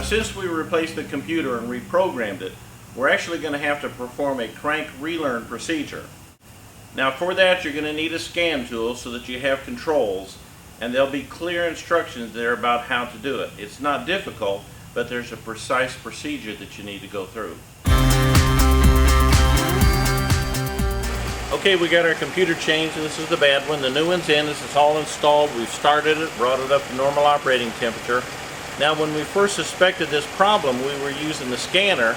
since we replaced the computer and reprogrammed it, we're actually going to have to perform a crank relearn procedure. Now for that you're going to need a scan tool so that you have controls, and there'll be clear instructions there about how to do it. It's not difficult, but there's a precise procedure that you need to go through. Okay, we got our computer changed, and this is the bad one. The new one's in. This is all installed. We've started it, brought it up to normal operating temperature. Now when we first suspected this problem, we were using the scanner,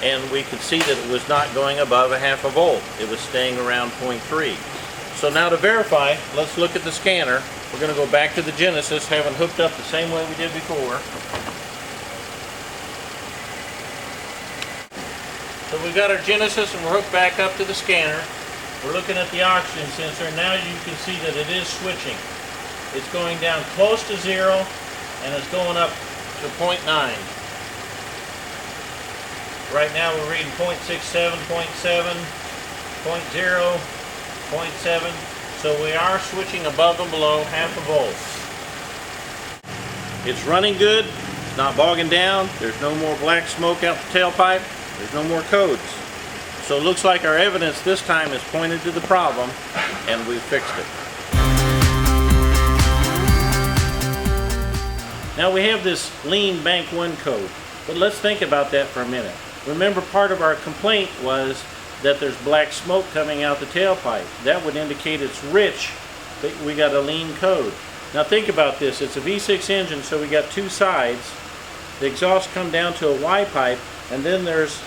and we could see that it was not going above a half a volt. It was staying around 0.3. So now to verify, let's look at the scanner. We're going to go back to the Genesis, having hooked up the same way we did before. So we've got our Genesis and we're hooked back up to the scanner. We're looking at the oxygen sensor. Now you can see that it is switching. It's going down close to 0 and it's going up to 0.9. Right now we're reading 0.67, 0.7, 0.0, 0.7. So we are switching above and below half a volt. It's running good. It's not bogging down. There's no more black smoke out the tailpipe. There's no more codes. So it looks like our evidence this time is pointed to the problem, and we've fixed it. Now we have this lean bank 1 code, but let's think about that for a minute. Remember, part of our complaint was that there's black smoke coming out the tailpipe. That would indicate it's rich, that we got a lean code. Now think about this. It's a V6 engine, so we got 2 sides. The exhaust come down to a Y pipe, and then there's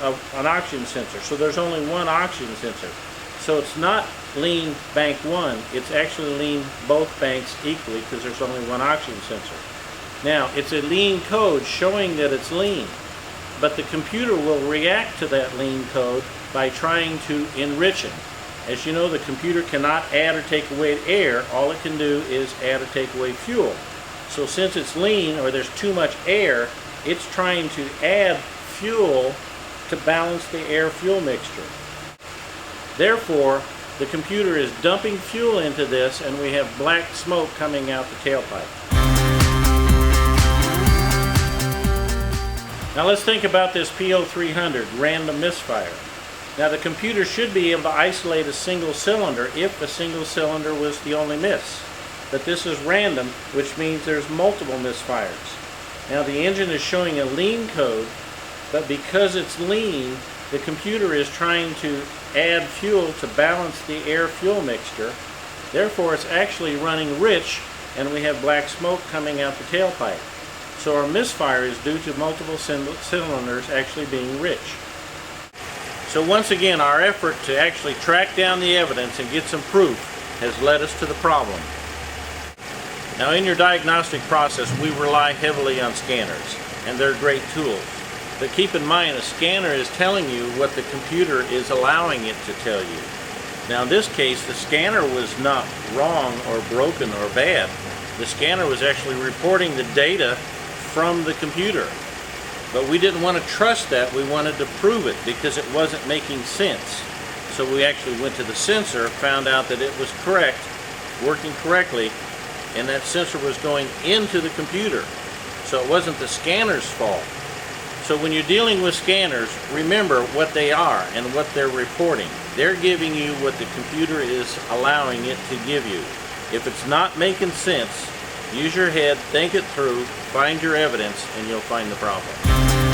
an oxygen sensor. So there's only one oxygen sensor. So it's not lean bank 1, it's actually lean both banks equally because there's only one oxygen sensor. Now it's a lean code showing that it's lean, but the computer will react to that lean code by trying to enrich it. As you know, the computer cannot add or take away air. All it can do is add or take away fuel. So since it's lean, or there's too much air, it's trying to add fuel to balance the air-fuel mixture. Therefore, the computer is dumping fuel into this, and we have black smoke coming out the tailpipe. Now let's think about this PO300, random misfire. Now the computer should be able to isolate a single cylinder if the single cylinder was the only miss. But this is random, which means there's multiple misfires. Now the engine is showing a lean code, but because it's lean, the computer is trying to add fuel to balance the air-fuel mixture. Therefore, it's actually running rich, and we have black smoke coming out the tailpipe. So our misfire is due to multiple cylinders actually being rich. So once again, our effort to actually track down the evidence and get some proof has led us to the problem. Now in your diagnostic process, we rely heavily on scanners, and they're great tools. But keep in mind, a scanner is telling you what the computer is allowing it to tell you. Now in this case, the scanner was not wrong or broken or bad. The scanner was actually reporting the data from the computer. But we didn't want to trust that. We wanted to prove it because it wasn't making sense. So we actually went to the sensor, found out that it was correct, working correctly, and that sensor was going into the computer. So it wasn't the scanner's fault. So when you're dealing with scanners, remember what they are and what they're reporting. They're giving you what the computer is allowing it to give you. If it's not making sense, use your head, think it through, find your evidence, and you'll find the problem.